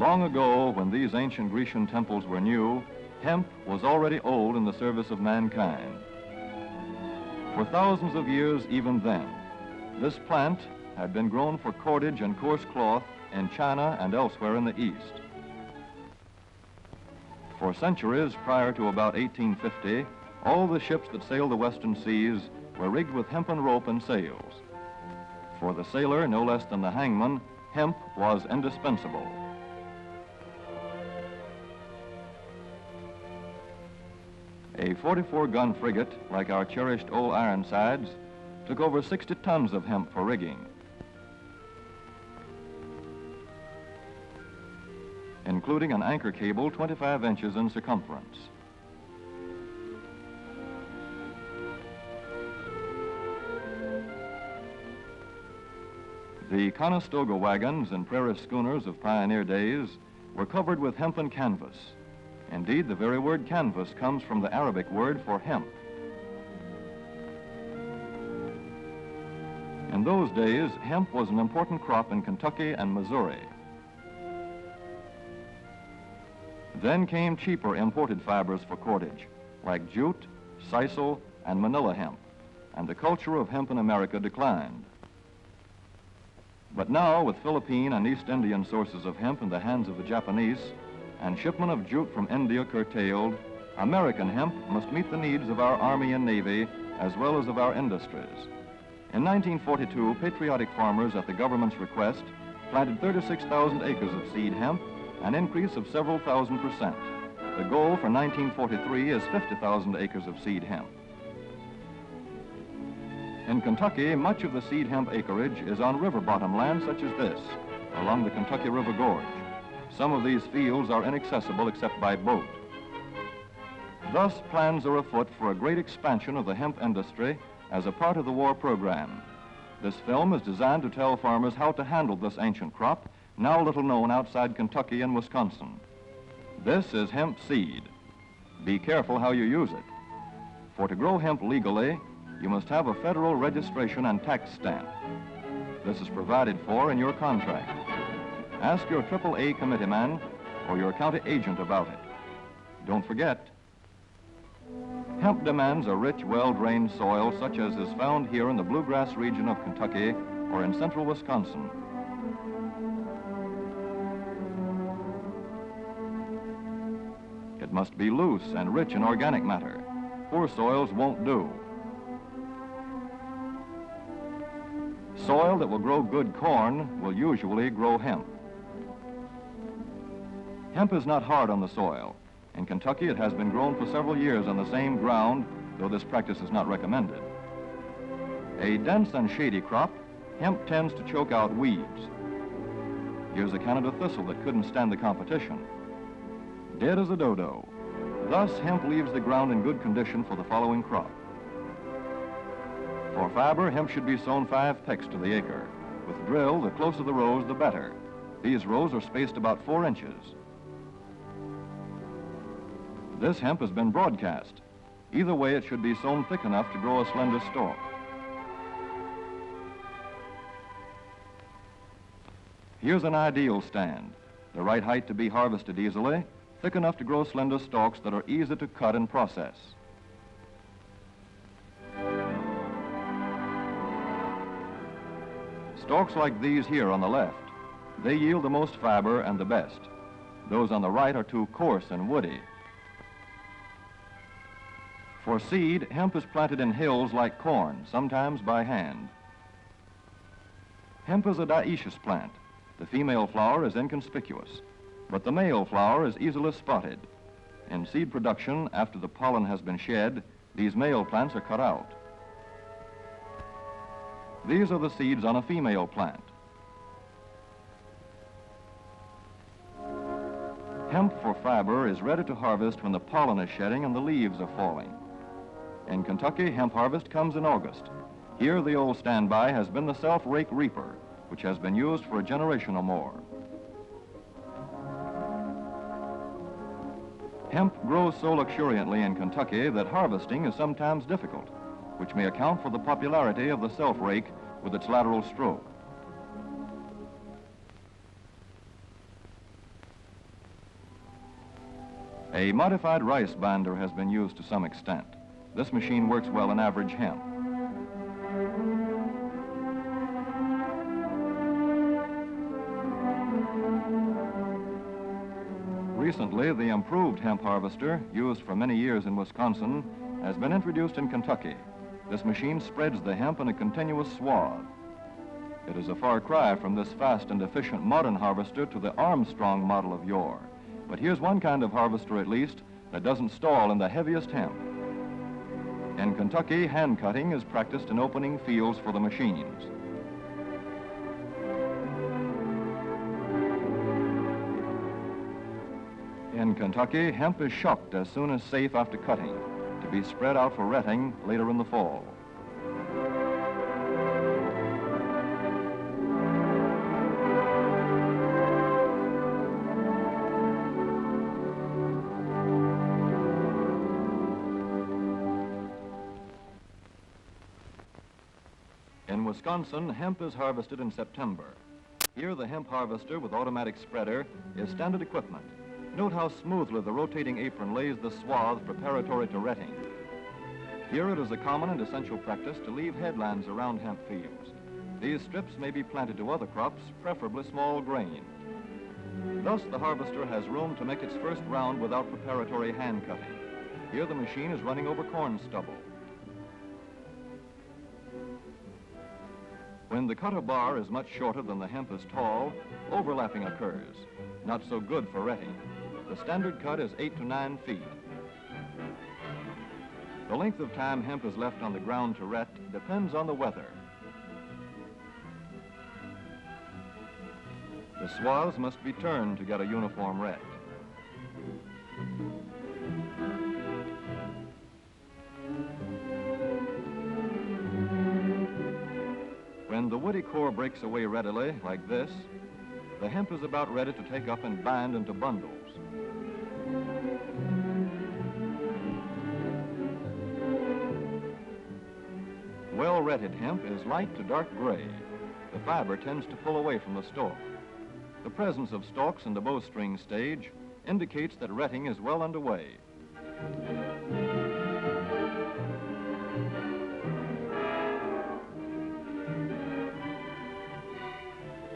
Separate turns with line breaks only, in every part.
Long ago, when these ancient Grecian temples were new, hemp was already old in the service of mankind. For thousands of years even then, this plant had been grown for cordage and coarse cloth in China and elsewhere in the East. For centuries prior to about 1850, all the ships that sailed the western seas were rigged with hempen rope and sails. For the sailor, no less than the hangman, hemp was indispensable. A 44-gun frigate, like our cherished Old Ironsides, took over 60 tons of hemp for rigging, including an anchor cable 25 inches in circumference. The Conestoga wagons and prairie schooners of pioneer days were covered with hempen canvas. Indeed, the very word canvas comes from the Arabic word for hemp. In those days, hemp was an important crop in Kentucky and Missouri. Then came cheaper imported fibers for cordage, like jute, sisal, and Manila hemp, and the culture of hemp in America declined. But now, with Philippine and East Indian sources of hemp in the hands of the Japanese, and shipment of jute from India curtailed, American hemp must meet the needs of our Army and Navy as well as of our industries. In 1942, patriotic farmers at the government's request planted 36,000 acres of seed hemp, an increase of several thousand%. The goal for 1943 is 50,000 acres of seed hemp. In Kentucky, much of the seed hemp acreage is on river bottom land such as this, along the Kentucky River Gorge. Some of these fields are inaccessible except by boat. Thus, plans are afoot for a great expansion of the hemp industry as a part of the war program. This film is designed to tell farmers how to handle this ancient crop, now little known outside Kentucky and Wisconsin. This is hemp seed. Be careful how you use it. For to grow hemp legally, you must have a federal registration and tax stamp. This is provided for in your contract. Ask your AAA committeeman or your county agent about it. Don't forget, hemp demands a rich, well-drained soil such as is found here in the bluegrass region of Kentucky or in central Wisconsin. It must be loose and rich in organic matter. Poor soils won't do. Soil that will grow good corn will usually grow hemp. Hemp is not hard on the soil. In Kentucky, it has been grown for several years on the same ground, though this practice is not recommended. A dense and shady crop, hemp tends to choke out weeds. Here's a Canada thistle that couldn't stand the competition. Dead as a dodo. Thus, hemp leaves the ground in good condition for the following crop. For fiber, hemp should be sown 5 pecks to the acre. With drill, the closer the rows, the better. These rows are spaced about 4 inches. This hemp has been broadcast. Either way, it should be sown thick enough to grow a slender stalk. Here's an ideal stand. The right height to be harvested easily, thick enough to grow slender stalks that are easy to cut and process. Stalks like these here on the left, they yield the most fiber and the best. Those on the right are too coarse and woody. For seed, hemp is planted in hills like corn, sometimes by hand. Hemp is a dioecious plant. The female flower is inconspicuous, but the male flower is easily spotted. In seed production, after the pollen has been shed, these male plants are cut out. These are the seeds on a female plant. Hemp for fiber is ready to harvest when the pollen is shedding and the leaves are falling. In Kentucky, hemp harvest comes in August. Here, the old standby has been the self-rake reaper, which has been used for a generation or more. Hemp grows so luxuriantly in Kentucky that harvesting is sometimes difficult, which may account for the popularity of the self-rake with its lateral stroke. A modified rice binder has been used to some extent. This machine works well in average hemp. Recently, the improved hemp harvester, used for many years in Wisconsin, has been introduced in Kentucky. This machine spreads the hemp in a continuous swath. It is a far cry from this fast and efficient modern harvester to the Armstrong model of yore. But here's one kind of harvester, at least, that doesn't stall in the heaviest hemp. In Kentucky, hand cutting is practiced in opening fields for the machines. In Kentucky, hemp is shucked as soon as safe after cutting, to be spread out for retting later in the fall. In Wisconsin, hemp is harvested in September. Here, the hemp harvester with automatic spreader is standard equipment. Note how smoothly the rotating apron lays the swath preparatory to retting. Here it is a common and essential practice to leave headlands around hemp fields. These strips may be planted to other crops, preferably small grain. Thus, the harvester has room to make its first round without preparatory hand cutting. Here the machine is running over corn stubble. When the cutter bar is much shorter than the hemp is tall, overlapping occurs. Not so good for retting. The standard cut is 8 to 9 feet. The length of time hemp is left on the ground to ret depends on the weather. The swaths must be turned to get a uniform ret. When the woody core breaks away readily, like this, the hemp is about ready to take up and bind into bundles. Well-retted hemp is light to dark gray. The fiber tends to pull away from the stalk. The presence of stalks in the bowstring stage indicates that retting is well underway.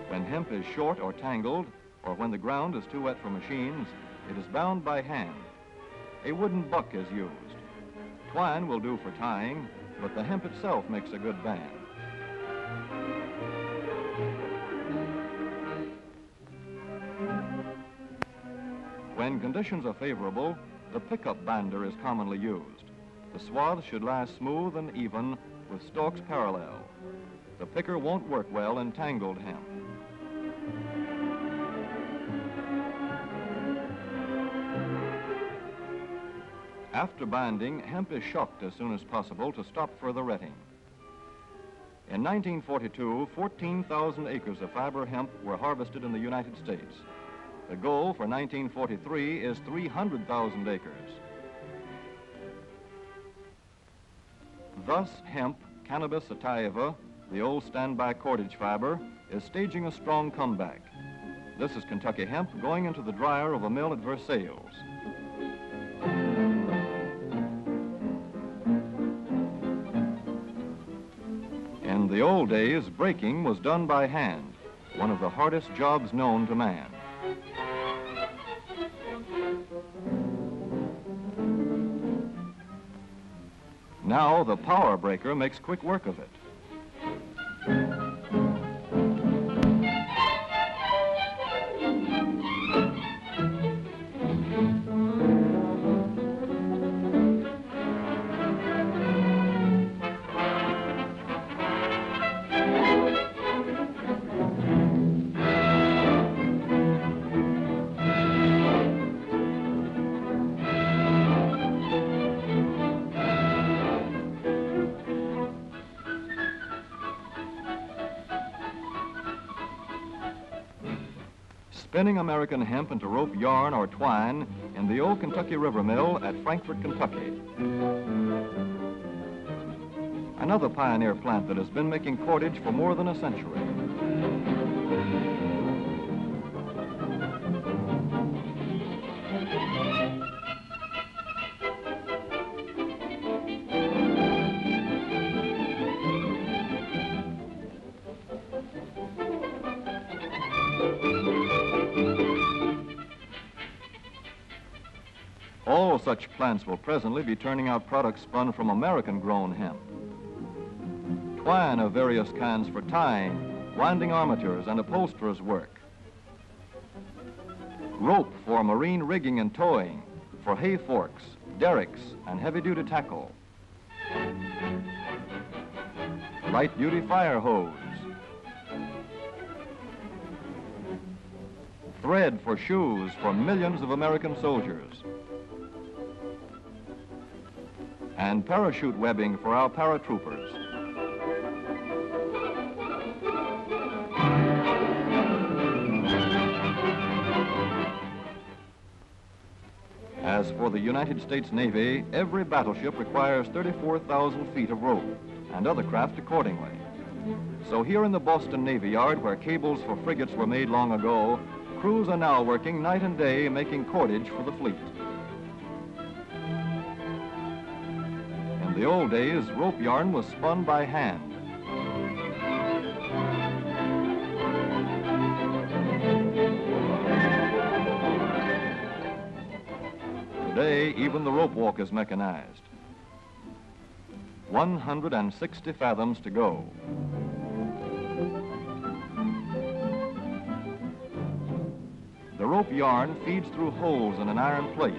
When hemp is short or tangled, or when the ground is too wet for machines, it is bound by hand. A wooden buck is used. Twine will do for tying, but the hemp itself makes a good band. When conditions are favorable, the pickup binder is commonly used. The swaths should lie smooth and even with stalks parallel. The picker won't work well in tangled hemp. After binding, hemp is shucked as soon as possible to stop further retting. In 1942, 14,000 acres of fiber hemp were harvested in the United States. The goal for 1943 is 300,000 acres. Thus, hemp, Cannabis sativa, the old standby cordage fiber, is staging a strong comeback. This is Kentucky hemp going into the dryer of a mill at Versailles. In the old days, breaking was done by hand, one of the hardest jobs known to man. Now the power breaker makes quick work of it. Spinning American hemp into rope yarn or twine in the old Kentucky River Mill at Frankfort, Kentucky. Another pioneer plant that has been making cordage for more than a century. Several such plants will presently be turning out products spun from American-grown hemp. Twine of various kinds for tying, winding armatures, and upholsterers' work. Rope for marine rigging and towing, for hay forks, derricks, and heavy-duty tackle. Light-duty fire hose. Thread for shoes for millions of American soldiers. And parachute webbing for our paratroopers. As for the United States Navy, every battleship requires 34,000 feet of rope, and other craft accordingly. So here in the Boston Navy Yard, where cables for frigates were made long ago, crews are now working night and day making cordage for the fleet. In the old days, rope yarn was spun by hand. Today, even the rope walk is mechanized. 160 fathoms to go. The rope yarn feeds through holes in an iron plate.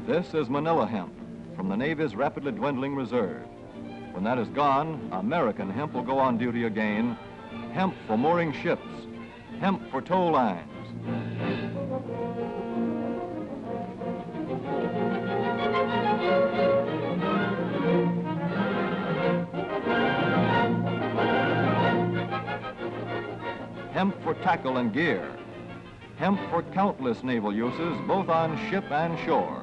This is Manila hemp from the Navy's rapidly dwindling reserve. When that is gone, American hemp will go on duty again. Hemp for mooring ships, hemp for tow lines. Hemp for tackle and gear. Hemp for countless naval uses, both on ship and shore.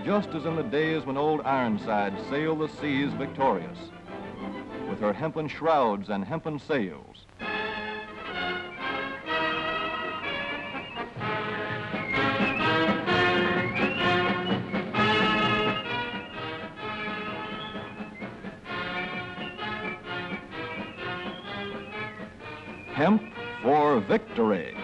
Just as in the days when Old Ironsides sailed the seas victorious, with her hempen shrouds and hempen sails. Hemp for victory.